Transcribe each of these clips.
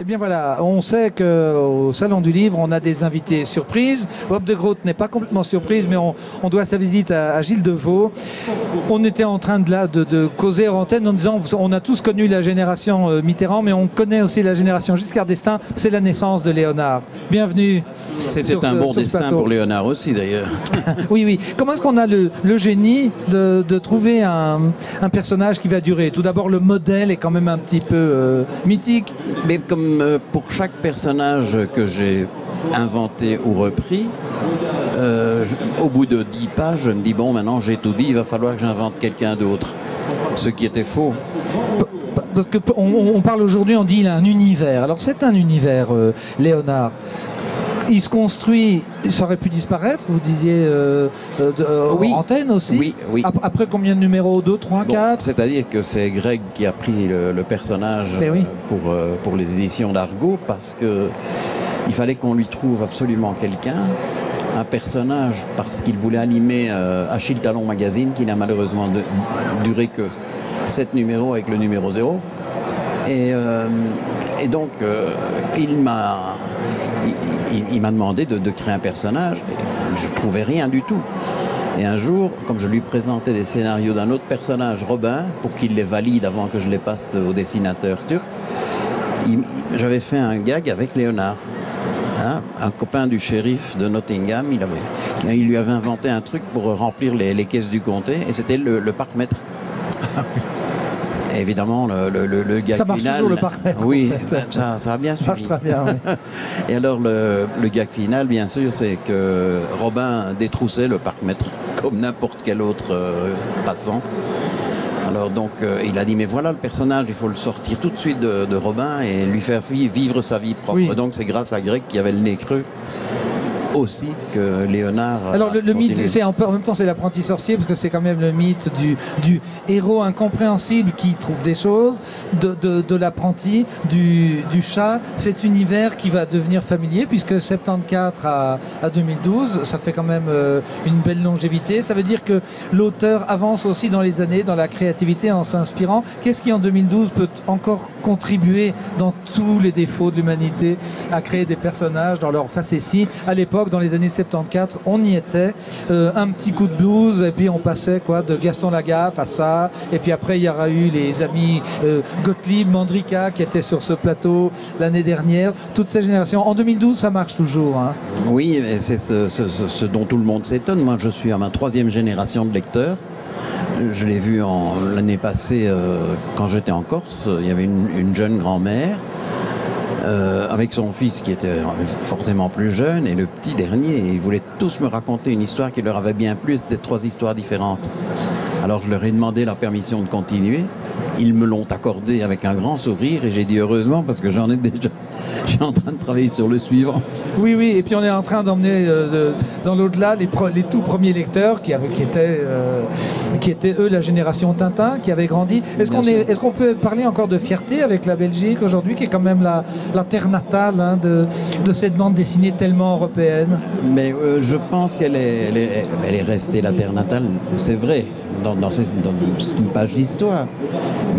Eh bien voilà, on sait qu'au Salon du Livre, on a des invités surprises. Bob de Groot n'est pas complètement surprise, mais on doit sa visite à Gilles Deveau. On était en train de causer en antenne en disant on a tous connu la génération Mitterrand, mais on connaît aussi la génération Giscard d'Estaing. C'est la naissance de Léonard. Bienvenue. C'était un bon destin pour Léonard aussi d'ailleurs. Oui, oui. Comment est-ce qu'on a le génie de trouver un personnage qui va durer? Tout d'abord, le modèle est quand même un petit peu mythique. Mais comme pour chaque personnage que j'ai inventé ou repris, au bout de 10 pages, je me dis bon, maintenant j'ai tout dit, il va falloir que j'invente quelqu'un d'autre. Ce qui était faux. Parce qu'on parle aujourd'hui, on dit il a un univers. Alors c'est un univers, Léonard. Il se construit, ça aurait pu disparaître, vous disiez, oui, en antenne aussi. Oui, oui. Après combien de numéros? 2, 3, 4? C'est-à-dire que c'est Greg qui a pris le personnage oui. pour les éditions d'Argo, parce que il fallait qu'on lui trouve absolument quelqu'un, un personnage, parce qu'il voulait animer Achille Talon Magazine, qui n'a malheureusement duré que 7 numéros avec le numéro 0. Et donc, il m'a demandé de créer un personnage. Et je ne trouvais rien du tout. Et un jour, comme je lui présentais des scénarios d'un autre personnage, Robin, pour qu'il les valide avant que je les passe au dessinateur turc, j'avais fait un gag avec Léonard. Hein, un copain du shérif de Nottingham, il lui avait inventé un truc pour remplir les caisses du comté, et c'était le parc-mètre. Évidemment, le gag ça marche final... toujours, le parc-mètre. Oui, ça a bien suivi. Ça marche très bien, oui. Et alors, le gag final, bien sûr, c'est que Robin détroussait le parc-mètre comme n'importe quel autre passant. Alors donc, il a dit, mais voilà le personnage, il faut le sortir tout de suite de Robin et lui faire vivre sa vie propre. Oui. Donc c'est grâce à Greg qui avait le nez creux aussi que Léonard... Alors le mythe, c'est en même temps c'est l'apprenti sorcier, parce que c'est quand même le mythe du héros incompréhensible qui trouve des choses, de l'apprenti, du chat. Cet univers qui va devenir familier, puisque 74 à 2012, ça fait quand même une belle longévité. Ça veut dire que l'auteur avance aussi dans les années, dans la créativité, en s'inspirant. Qu'est-ce qui en 2012 peut encore contribuer dans tous les défauts de l'humanité à créer des personnages dans leur facétie? À l'époque, dans les années 74, on y était, un petit coup de blues, et puis on passait de Gaston Lagaffe à ça, et puis après il y aura eu les amis Gottlieb, Mandrika qui étaient sur ce plateau l'année dernière, toutes ces générations. En 2012, ça marche toujours. Hein. Oui, et c'est ce dont tout le monde s'étonne. Moi, je suis à ma 3e génération de lecteurs. Je l'ai vu l'année passée, quand j'étais en Corse, il y avait une jeune grand-mère, avec son fils qui était forcément plus jeune, et le petit dernier, ils voulaient tous me raconter une histoire qui leur avait bien plu, c'était 3 histoires différentes. Alors je leur ai demandé la permission de continuer, ils me l'ont accordé avec un grand sourire, et j'ai dit heureusement, parce que j'en ai déjà, je suis en train de travailler sur le suivant. Oui, oui, et puis on est en train d'emmener dans l'au-delà les tout premiers lecteurs qui étaient eux la génération Tintin, qui avait grandi. Est-ce qu'on peut parler encore de fierté avec la Belgique aujourd'hui, qui est quand même la terre natale de cette bande dessinée tellement européenne? Mais je pense qu'elle est restée la terre natale, c'est vrai. C'est une page d'histoire.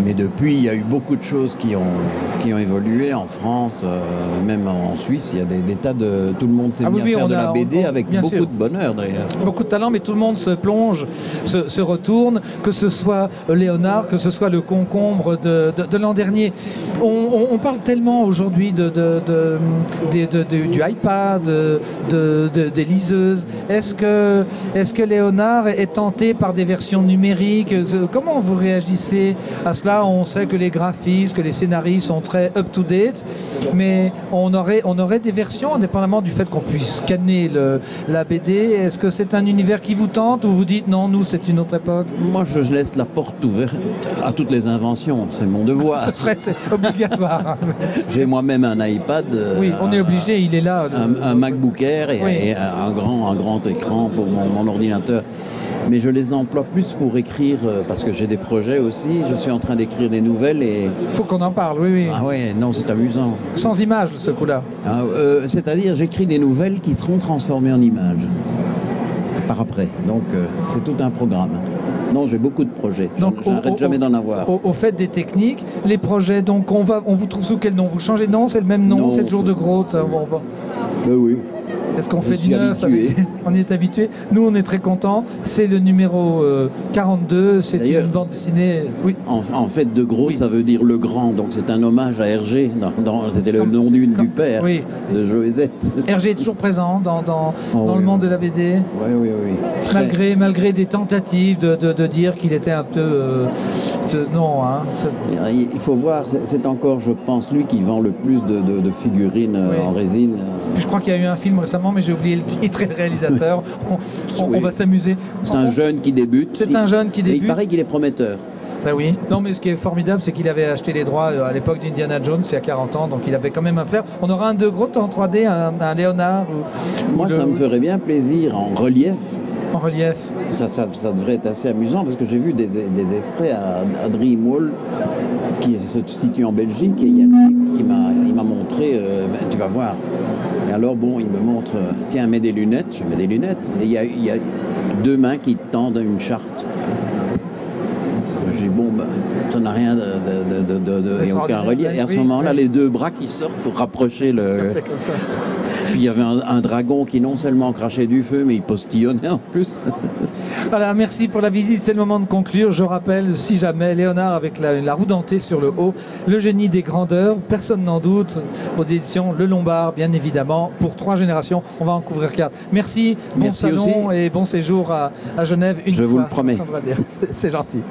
Mais depuis, il y a eu beaucoup de choses qui ont évolué en France, même en Suisse. Il y a des tas de... Tout le monde s'est mis à faire de la BD avec beaucoup de bonheur, d'ailleurs. Beaucoup de talent, mais tout le monde se plonge, se retourne, que ce soit Léonard, que ce soit le concombre de l'an dernier. On parle tellement aujourd'hui du iPad, des liseuses. Est-ce que Léonard est tenté par des versions numériques? Comment vous réagissez à cela? On sait que les graphistes, que les scénaristes sont très up-to-date, mais on aurait des versions, indépendamment du fait qu'on puisse scanner la BD. Est-ce que c'est un univers qui vous tente, ou vous dites non, nous c'est une autre époque? Moi je laisse la porte ouverte à toutes les inventions, c'est mon devoir. C'est obligatoire. J'ai moi-même un iPad. Oui, on est obligé, il est là. Un MacBook Air et un grand écran pour mon ordinateur. Mais je les emploie plus pour écrire, parce que j'ai des projets aussi. Je suis en train d'écrire des nouvelles et... Il faut qu'on en parle, oui, oui. Ah ouais, non, c'est amusant. Sans images, ce coup-là. C'est-à-dire, j'écris des nouvelles qui seront transformées en images par après. Donc, c'est tout un programme. Non, j'ai beaucoup de projets. J'arrête jamais d'en avoir. Au fait des techniques, les projets, donc on vous trouve sous quel nom? Vous changez de nom? C'est le même nom? C'est le jour de Grotte? Ben oui. Est-ce qu'on fait du neuf? On est habitué. Nous, on est très contents. C'est le numéro 42. C'est une bande dessinée. Oui. En fait, de Grotte, ça veut dire le grand. Donc c'est un hommage à Hergé. C'était le nom du père de Joëzette. Hergé est toujours présent dans le monde de la BD. Oui. Malgré des tentatives de dire qu'il était un peu... non. Hein, il faut voir, c'est encore, je pense, lui qui vend le plus de figurines en résine. Puis je crois qu'il y a eu un film récemment, mais j'ai oublié le titre et le réalisateur. On va s'amuser. C'est un jeune qui débute. C'est un jeune qui débute. Et il paraît qu'il est prometteur. Ben oui. Non, mais ce qui est formidable, c'est qu'il avait acheté les droits à l'époque d'Indiana Jones, il y a 40 ans, donc il avait quand même un flair. On aura un de Grotte en 3D, un Léonard. Moi, ça me ferait bien plaisir en relief. En relief. Ça devrait être assez amusant parce que j'ai vu des extraits à Dreamwall qui se situe en Belgique et il m'a montré, tu vas voir. Et alors bon, il me montre, tiens, mets des lunettes, je mets des lunettes et il y a deux mains qui tendent une charte. Je dis bon, ça n'a rien il n'y a aucun relief. Et à ce moment-là, les deux bras qui sortent pour rapprocher le... Puis il y avait un dragon qui non seulement crachait du feu, mais il postillonnait en plus. Voilà, merci pour la visite. C'est le moment de conclure. Je rappelle, si jamais, Léonard avec la roue dentée sur le haut, le génie des grandeurs, personne n'en doute, aux éditions Le Lombard, bien évidemment, pour 3 générations. On va en couvrir 4. Merci, bon salon et bon séjour à Genève. Je vous le promets. C'est gentil.